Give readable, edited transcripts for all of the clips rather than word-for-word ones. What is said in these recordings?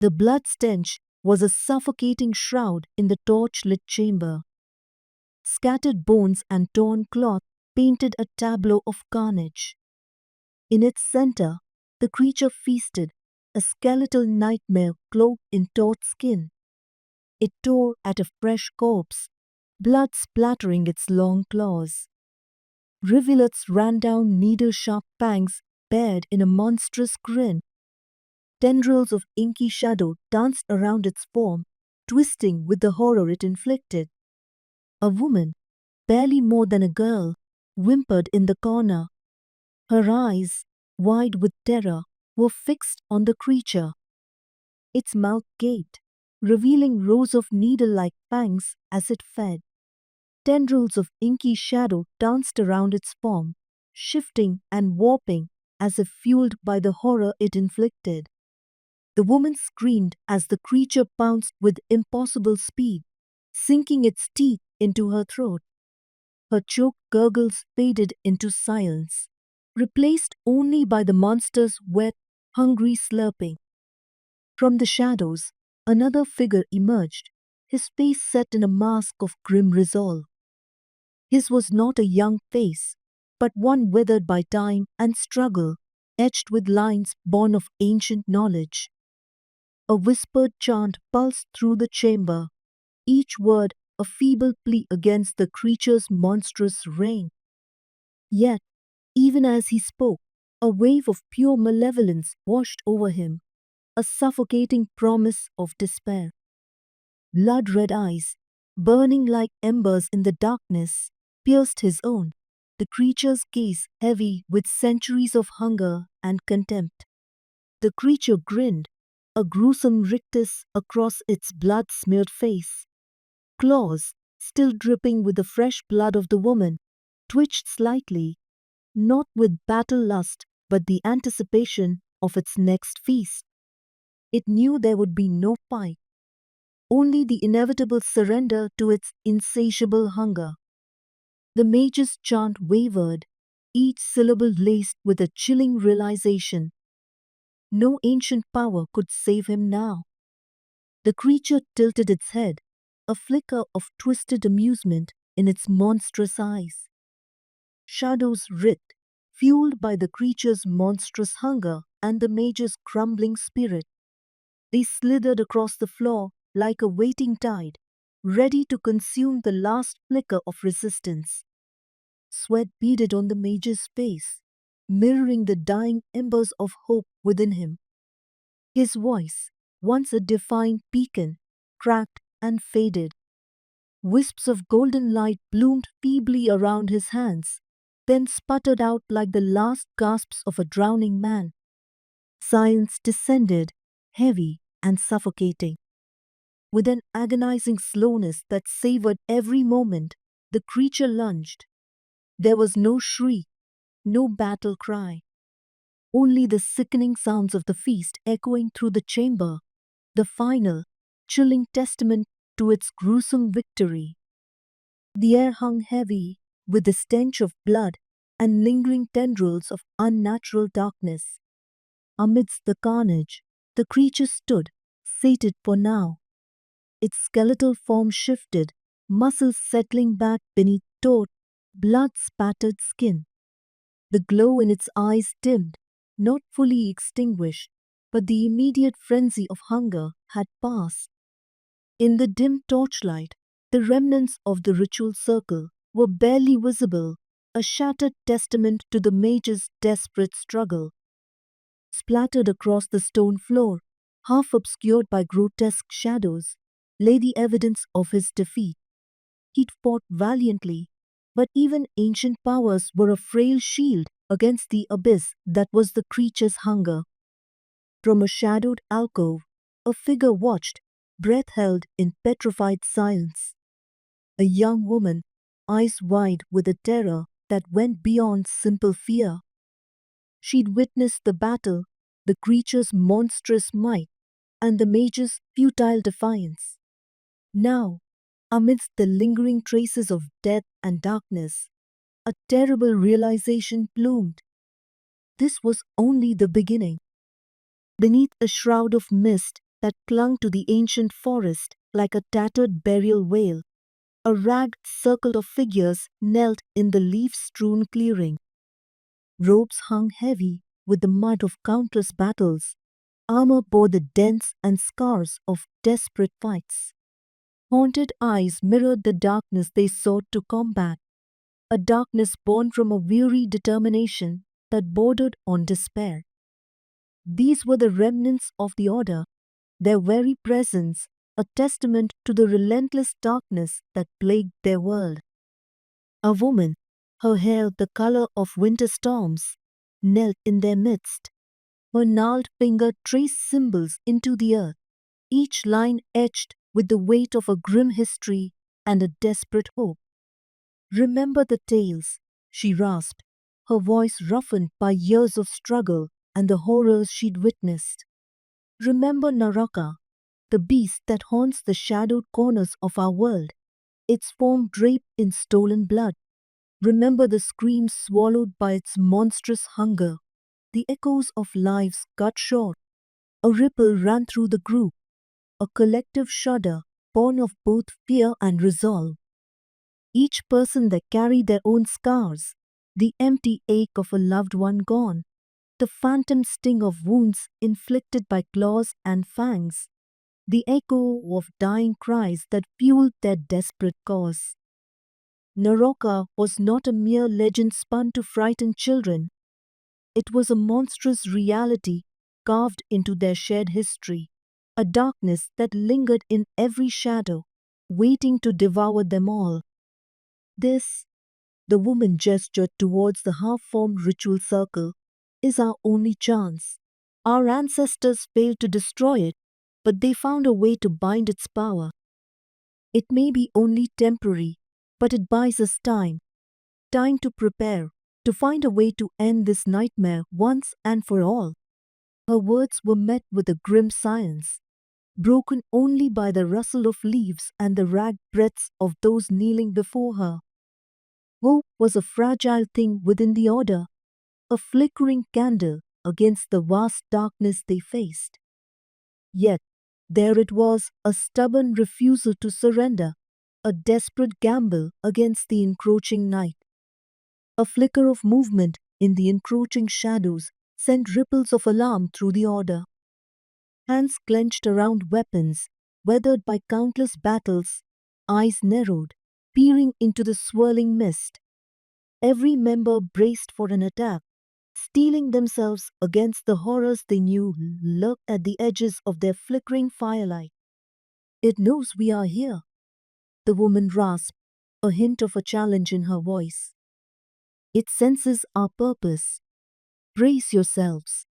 The blood stench was a suffocating shroud in the torch-lit chamber. Scattered bones and torn cloth painted a tableau of carnage. In its center, the creature feasted, a skeletal nightmare cloaked in taut skin. It tore at a fresh corpse, blood splattering its long claws. Rivulets ran down needle-sharp fangs bared in a monstrous grin. Tendrils of inky shadow danced around its form, twisting with the horror it inflicted. A woman, barely more than a girl, whimpered in the corner. Her eyes, wide with terror, were fixed on the creature. Its mouth gaped, revealing rows of needle-like fangs as it fed. Tendrils of inky shadow danced around its form, shifting and warping as if fueled by the horror it inflicted. The woman screamed as the creature pounced with impossible speed, sinking its teeth into her throat. Her choked gurgles faded into silence, replaced only by the monster's wet, hungry slurping. From the shadows, another figure emerged, his face set in a mask of grim resolve. His was not a young face, but one withered by time and struggle, etched with lines born of ancient knowledge. A whispered chant pulsed through the chamber, each word a feeble plea against the creature's monstrous reign. Yet, even as he spoke, a wave of pure malevolence washed over him, a suffocating promise of despair. Blood-red eyes, burning like embers in the darkness, pierced his own, the creature's gaze heavy with centuries of hunger and contempt. The creature grinned, a gruesome rictus across its blood-smeared face. Claws, still dripping with the fresh blood of the woman, twitched slightly, not with battle lust but the anticipation of its next feast. It knew there would be no fight, only the inevitable surrender to its insatiable hunger. The mage's chant wavered, each syllable laced with a chilling realization. No ancient power could save him now. The creature tilted its head, a flicker of twisted amusement in its monstrous eyes. Shadows writhed, fueled by the creature's monstrous hunger and the mage's crumbling spirit. They slithered across the floor like a waiting tide, ready to consume the last flicker of resistance. Sweat beaded on the mage's face, mirroring the dying embers of hope within him. His voice, once a defiant beacon, cracked and faded. Wisps of golden light bloomed feebly around his hands, then sputtered out like the last gasps of a drowning man. Silence descended, heavy and suffocating. With an agonizing slowness that savored every moment, the creature lunged. There was no shriek, no battle cry. Only the sickening sounds of the feast echoing through the chamber, the final, chilling testament to its gruesome victory. The air hung heavy with the stench of blood and lingering tendrils of unnatural darkness. Amidst the carnage, the creature stood, sated for now. Its skeletal form shifted, muscles settling back beneath taut, blood-spattered skin. The glow in its eyes dimmed, not fully extinguished, but the immediate frenzy of hunger had passed. In the dim torchlight, the remnants of the ritual circle were barely visible, a shattered testament to the mage's desperate struggle. Splattered across the stone floor, half obscured by grotesque shadows, lay the evidence of his defeat. He'd fought valiantly, but even ancient powers were a frail shield against the abyss that was the creature's hunger. From a shadowed alcove, a figure watched, breath held in petrified silence. A young woman, eyes wide with a terror that went beyond simple fear. She'd witnessed the battle, the creature's monstrous might, and the mage's futile defiance. Now, amidst the lingering traces of death and darkness, a terrible realization bloomed. This was only the beginning. Beneath a shroud of mist, that clung to the ancient forest like a tattered burial veil. A ragged circle of figures knelt in the leaf-strewn clearing. Robes hung heavy with the mud of countless battles. Armor bore the dents and scars of desperate fights. Haunted eyes mirrored the darkness they sought to combat, a darkness born from a weary determination that bordered on despair. These were the remnants of the Order, their very presence a testament to the relentless darkness that plagued their world. A woman, her hair the color of winter storms, knelt in their midst. Her gnarled finger traced symbols into the earth, each line etched with the weight of a grim history and a desperate hope. "Remember the tales," she rasped, her voice roughened by years of struggle and the horrors she'd witnessed. "Remember Naraka, the beast that haunts the shadowed corners of our world, its form draped in stolen blood. Remember the screams swallowed by its monstrous hunger, the echoes of lives cut short." A ripple ran through the group, a collective shudder born of both fear and resolve. Each person that carried their own scars, the empty ache of a loved one gone, the phantom sting of wounds inflicted by claws and fangs, the echo of dying cries that fueled their desperate cause. Naraka was not a mere legend spun to frighten children. It was a monstrous reality carved into their shared history, a darkness that lingered in every shadow, waiting to devour them all. "This," the woman gestured towards the half-formed ritual circle, "is our only chance. Our ancestors failed to destroy it, but they found a way to bind its power. It may be only temporary, but it buys us time. Time to prepare, to find a way to end this nightmare once and for all." Her words were met with a grim silence, broken only by the rustle of leaves and the ragged breaths of those kneeling before her. Hope was a fragile thing within the Order, a flickering candle against the vast darkness they faced. Yet, there it was, a stubborn refusal to surrender, a desperate gamble against the encroaching night. A flicker of movement in the encroaching shadows sent ripples of alarm through the Order. Hands clenched around weapons, weathered by countless battles, eyes narrowed, peering into the swirling mist. Every member braced for an attack, steeling themselves against the horrors they knew lurked at the edges of their flickering firelight. "It knows we are here," the woman rasped, a hint of a challenge in her voice. "It senses our purpose. Brace yourselves."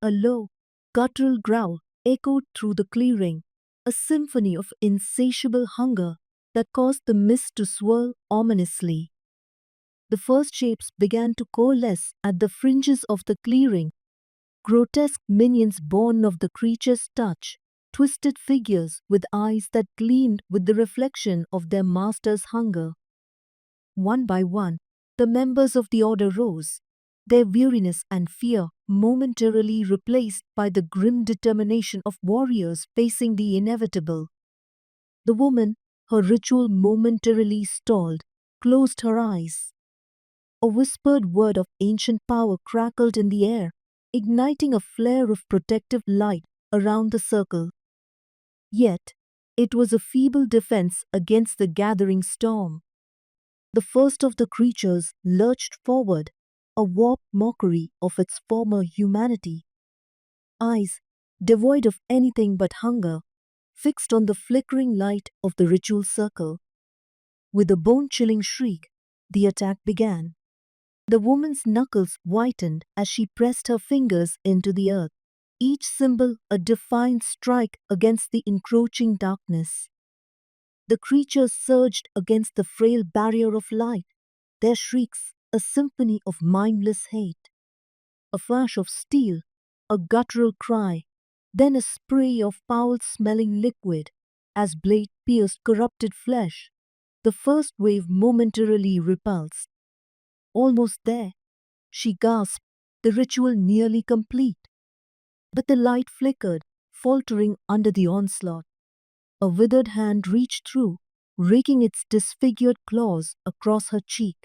A low, guttural growl echoed through the clearing, a symphony of insatiable hunger that caused the mist to swirl ominously. The first shapes began to coalesce at the fringes of the clearing, grotesque minions born of the creature's touch, twisted figures with eyes that gleamed with the reflection of their master's hunger. One by one, the members of the Order rose, their weariness and fear momentarily replaced by the grim determination of warriors facing the inevitable. The woman, her ritual momentarily stalled, closed her eyes. A whispered word of ancient power crackled in the air, igniting a flare of protective light around the circle. Yet, it was a feeble defense against the gathering storm. The first of the creatures lurched forward, a warped mockery of its former humanity. Eyes, devoid of anything but hunger, fixed on the flickering light of the ritual circle. With a bone-chilling shriek, the attack began. The woman's knuckles whitened as she pressed her fingers into the earth, each symbol a defiant strike against the encroaching darkness. The creatures surged against the frail barrier of light, their shrieks a symphony of mindless hate. A flash of steel, a guttural cry, then a spray of foul-smelling liquid as blade pierced corrupted flesh. The first wave momentarily repulsed. Almost there, she gasped, the ritual nearly complete. But the light flickered, faltering under the onslaught. A withered hand reached through, raking its disfigured claws across her cheek.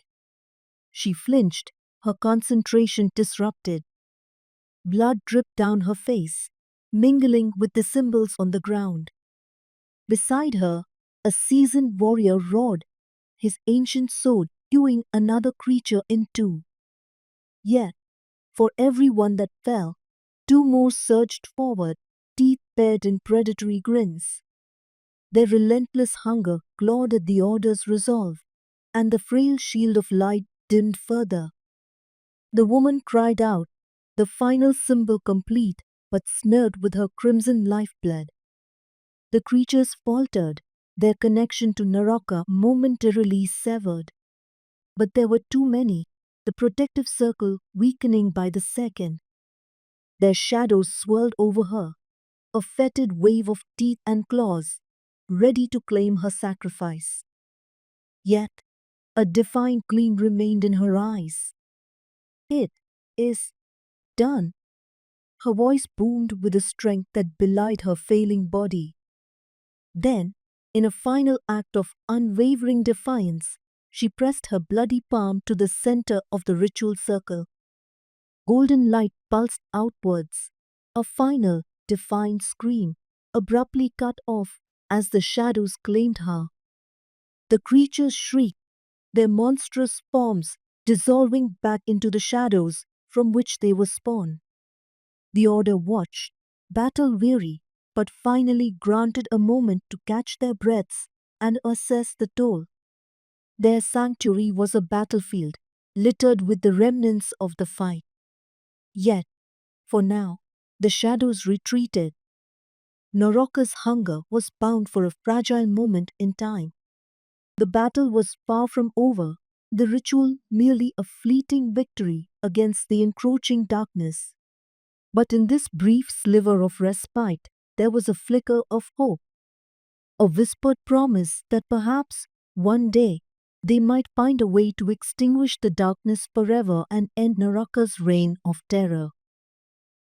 She flinched, her concentration disrupted. Blood dripped down her face, mingling with the symbols on the ground. Beside her, a seasoned warrior roared, his ancient sword hewing another creature in two. Yet, for every one that fell, two more surged forward, teeth bared in predatory grins. Their relentless hunger clawed at the Order's resolve, and the frail shield of light dimmed further. The woman cried out, the final symbol complete but smeared with her crimson lifeblood. The creatures faltered, their connection to Naraka momentarily severed. But there were too many, the protective circle weakening by the second. Their shadows swirled over her, a fetid wave of teeth and claws, ready to claim her sacrifice. Yet, a defiant gleam remained in her eyes. It is done. Her voice boomed with a strength that belied her failing body. Then, in a final act of unwavering defiance, she pressed her bloody palm to the center of the ritual circle. Golden light pulsed outwards, a final, defiant scream, abruptly cut off as the shadows claimed her. The creatures shrieked, their monstrous forms dissolving back into the shadows from which they were spawned. The Order watched, battle-weary, but finally granted a moment to catch their breaths and assess the toll. Their sanctuary was a battlefield, littered with the remnants of the fight. Yet, for now, the shadows retreated. Naraka's hunger was bound for a fragile moment in time. The battle was far from over, the ritual merely a fleeting victory against the encroaching darkness. But in this brief sliver of respite, there was a flicker of hope, a whispered promise that perhaps, one day, they might find a way to extinguish the darkness forever and end Naraka's reign of terror.